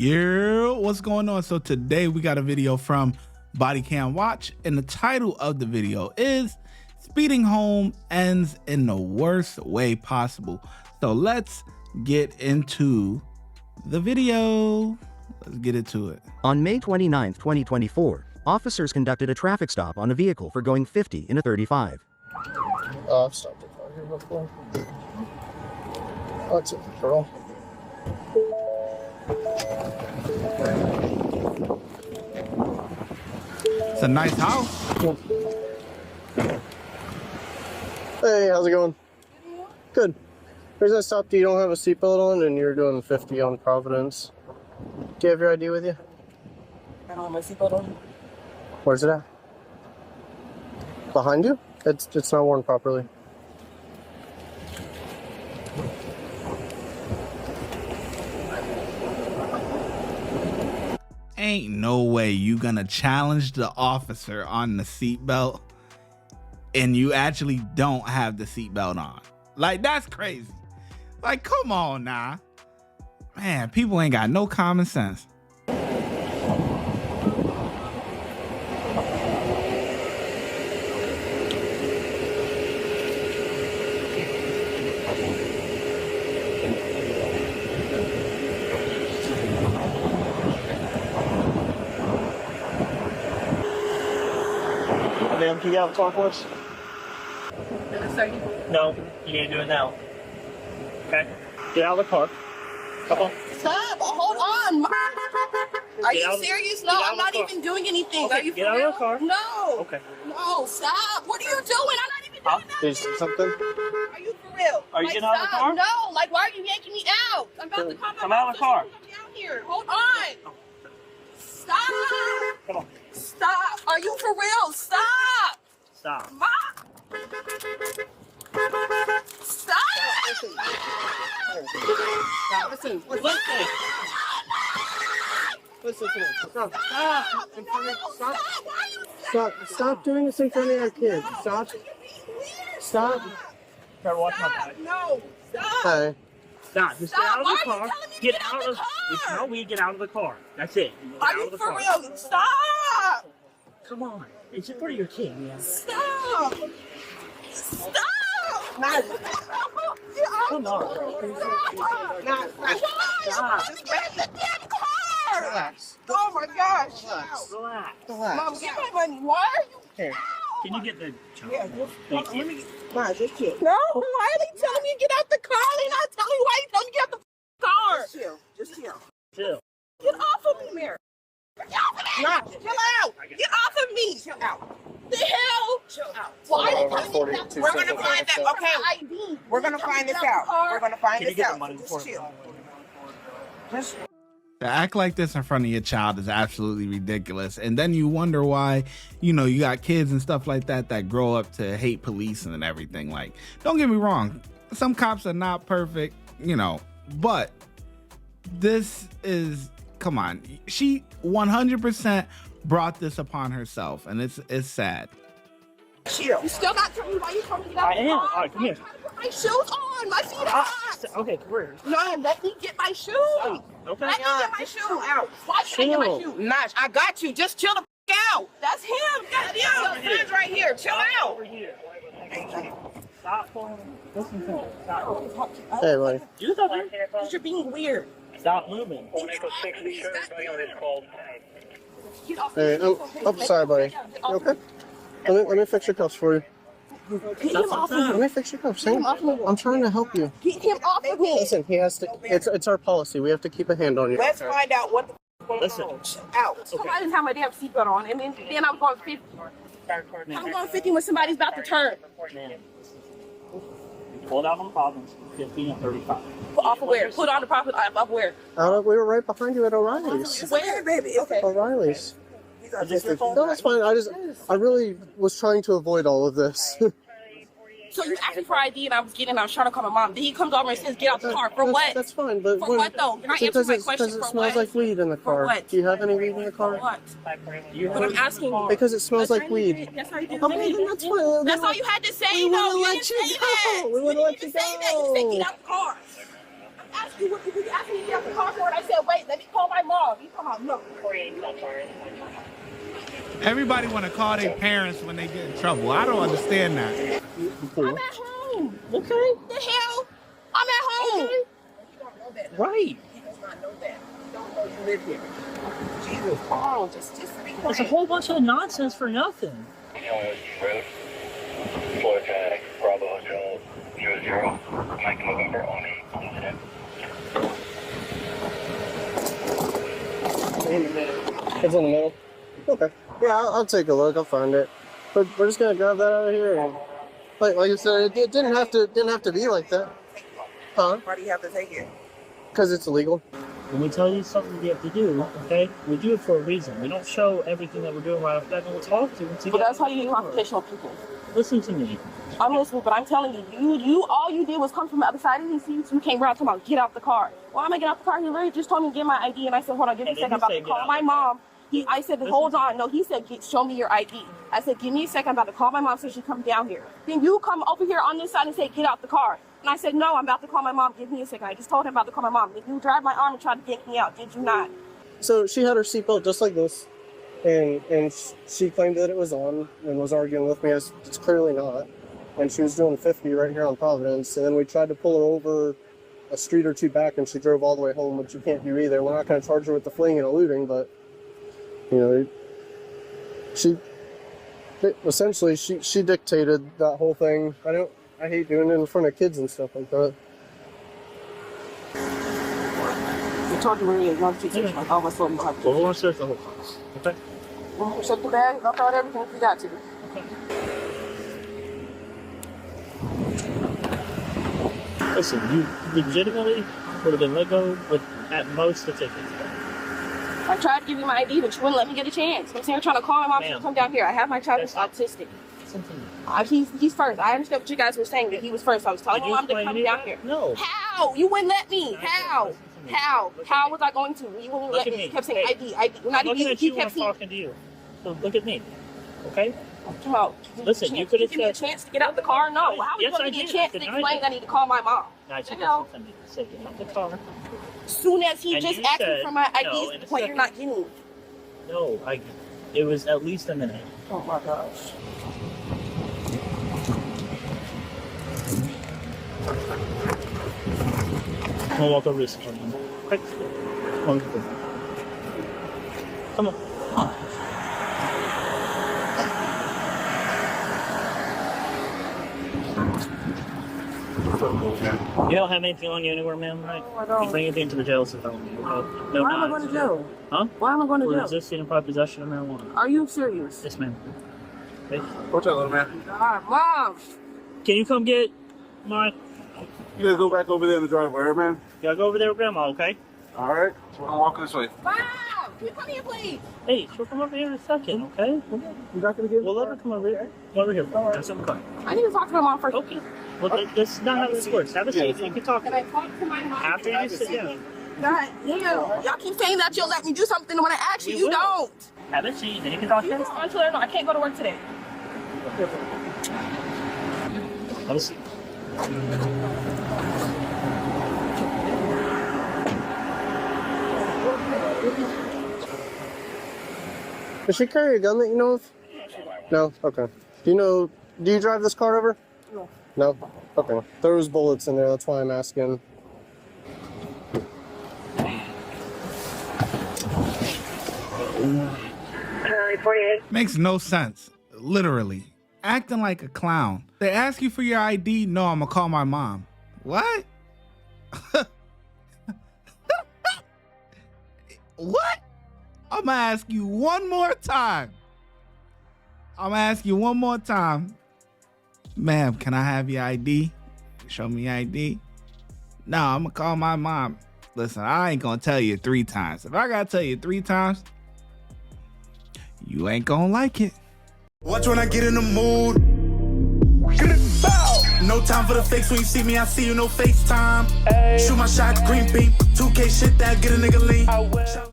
Yeah, what's going on? So today we got a video from Body Cam Watch, and the title of the video is Speeding Home Ends in the Worst Way Possible. So let's get into the video. Let's get into it. On May 29, 2024, officers conducted a traffic stop on a vehicle for going 50 in a 35. I've stopped a car here before. Oh, it's a girl. It's a nice house. Hey, how's it going? Good. Here's I stopped you. You don't have a seatbelt on and you're doing 50 on Providence. Do you have your ID with you? I don't have my seatbelt on. Where's it at? Behind you? It's not worn properly. Ain't no way you gonna challenge the officer on the seatbelt and you actually don't have the seatbelt on. Like, that's crazy. Like, come on now. Man, people ain't got no common sense. Ma'am, can you get out of the car for us? No, you need to do it now. Okay? Get out of the car. Come on. Stop! Hold on! Are you serious? No, I'm not even doing anything. Okay, Are you for get out real? of the car. No. Okay. No, stop! What are you doing? I'm not even doing Did you see something? nothing. Are you for real? Are you getting out of the stop. car? No. Like, why are you yanking me out? I'm about to Come out of the car. Come down here. Hold on. Stop! Come on. Stop! Are you for real? Stop! Stop. Ma! Stop! Listen. Listen to me. Stop. Stop doing this in front of our kids. Stop. Stop. Try to watch my back. No! Stop! Hey. Stop. Just Stop. get out of Why the are you car. telling me to Get get out out of the the car? No, we get out of the car. That's it. Get Are out you of the for car. real? Stop! Come on. It's in front of your kid, man. Stop! Stop! Come on. Stop! Just get the damn car! Relax. Oh my gosh! Relax. Mom, get my money. Why are you? Here. Can you get the... Thank you. No, why are they telling me to get out the car? They're not telling me why you telling me to get out the car. Just chill. Chill. Get off of me, Mary. Get off of me. Chill out. Get off of me. Chill out. The hell? Chill out. Why are they telling me that? We're gonna find that. Okay. We're gonna find this out. We're gonna find Can you this get the out. money before... Just chill. To act like this in front of your child is absolutely ridiculous. And then you wonder why, you know, you got kids and stuff like that that grow up to hate police and everything. Like, don't get me wrong, some cops are not perfect, you know, but this is, come on, she 100% brought this upon herself, and it's sad. Chill. You still not telling me why you told me to get out I the am. car? All right, come here. I'm trying to put my shoes on. My feet are hot. Okay, come here. No, let me get my shoes. Okay. Let me get my shoes out. Why should I get my Chill. shoes? Notch, I got you. Just chill the out. That's him. That's him. Your friend's right here. Chill out. Over here. Stop pulling. Listen to me. Stop. Hey, buddy. Do something. You're being weird. Stop moving. Get off Hey, I'm sorry, buddy. You okay? Let me fix your cuffs for you. Get him off of me. Let me fix your cuffs. Hang on. I'm trying to help you. Get him off of me. Listen, he has to. It's our policy. We have to keep a hand on you. Let's find out what the Listen. out. So I didn't have my damn seatbelt on, and then I was going 50. I'm going 50 when somebody's about to turn. Pull down on problems. 15 and 35. Put off of where? Put on the profit off of where? We were right behind you at O'Reilly's. Where, baby? Okay. O'Reilly's. Is this your phone? No, that's fine. I really was trying to avoid all of this. So you asked me for ID, and I was trying to call my mom. Then he comes over and says, "Get out the car." For what? That's fine, but For what though? Can I answer because my it question? For smells what? like weed in the car. what? Do you have any weed in the car? For what? But I'm asking you. Because it smells like weed. That's how you did Okay, then that's fine. That's all you had to say, We though. wouldn't You let didn't you say go. that. We wouldn't You let didn't you say that. You said, go. "Get out the car." I'm asking You asked me to get out the car for it. I said, wait, let me call my mom. You come out, no. Everybody want to call their parents when they get in trouble. I don't understand that. I'm at home. Okay. The hell? I'm at home. Okay. You don't know that. Right. He does not know that. You don't know you live here. Jesus. Oh, just be quiet. It's a whole bunch of nonsense for nothing. Floor tag, Bravo Hotel, 00, Mike November, only incident. It's in the middle. Okay. Yeah, I'll take a look. I'll find it. But we're just gonna grab that out of here. And, like you said, it didn't have to be like that. Huh? Why do you have to take it? Because it's illegal. When we tell you something you have to do, okay, we do it for a reason. We don't show everything that we're doing right off the bat, and we'll talk to you. But that's how you get confrontational people. Listen to me. I'm listening, but I'm telling you, all you did was come from the other side of these seats. You came around talking about get out the car. Why am I getting out the car? He literally just told me to get my ID, and I said, hold on, give me a second. I'm about to call my mom. I said, hold on. No, he said, show me your ID. I said, give me a second. I'm about to call my mom so she come down here. Then you come over here on this side and say, get out the car. And I said, no, I'm about to call my mom. Give me a second. I just told him about to call my mom. Did you drive my arm and try to yank me out? Did you not? So she had her seatbelt just like this, and she claimed that it was on and was arguing with me as it's clearly not. And she was doing 50 right here on Providence, and then we tried to pull her over a street or two back, and she drove all the way home, which you can't do either. We're not going to charge her with the fleeing and eluding, but you know, essentially she dictated that whole thing. I hate doing it in front of kids and stuff like that. I told you where you want to take my almost told me how to Well, we're going to search the whole house, okay? shut the bag, knock out everything if you got to. Okay. Listen, you legitimately would have been let go with at most the ticket. I tried to give you my ID, but you wouldn't let me get a chance. I'm saying, trying to call my mom to come down here. I have my child who's autistic. Listen to me. He's first. I understand what you guys were saying, that he was first. I was telling my mom to come down here. No. How? You wouldn't let me. How? How? How was I going to? You wouldn't let me. You kept saying ID. I'm looking at you when I'm talking to you. So look at me, okay? Come on. Listen, you could have give me a chance to get out the car. No. How was you going to give me a chance to explain I need to call my mom? I said, hell? listen to me. I said, get out the car. Soon as he And just you asked me said, for my no, ID, in a what you're second. not getting. No, it was at least a minute. Oh my gosh. I'm gonna walk over this one. Quick. Come on. You don't have anything on you anywhere, ma'am, right? I don't. You bring anything to the jail so felony, okay? No Why am I knives. going to jail? Huh? Why am I going to For jail? resisting and probably possession of marijuana. Are you serious? Yes, ma'am. Okay. What's up, little man? God, Mom. Can you come get my... You guys go back over there in the driveway, right, man? Gotta go over there with Grandma, okay? All right. I'm walking this way. Mom, you come here, please. Hey, she'll come over here in a second, okay? You're not gonna get. We'll let her come over here. Come over here. That's in the car. I need to talk to my mom first. Okay. Well, that's not how this works. Have a seat. You can talk. Can I talk to my mom? After you sit down. God damn. Y'all keep saying that you'll let me do something when I ask you, We you will. don't. Have a seat, then you can talk You to just her. on to her. No, I can't go to work today. Have a seat. Does she carry a gun that you know of? No? Okay. Do you drive this car over? No. No? Okay. There was bullets in there, that's why I'm asking. Makes no sense. Literally. Acting like a clown. They ask you for your ID. No, I'm gonna call my mom. What? What? I'm gonna ask you one more time. Ma'am, can I have your ID? Show me your ID. No, I'm gonna call my mom. Listen, I ain't gonna tell you 3 times. If I gotta tell you 3 times, you ain't gonna like it. Watch when I get in the mood. No time for the fakes. When you see me, I see you, no FaceTime. Shoot my shot, green beam. 2K shit that get a nigga lean.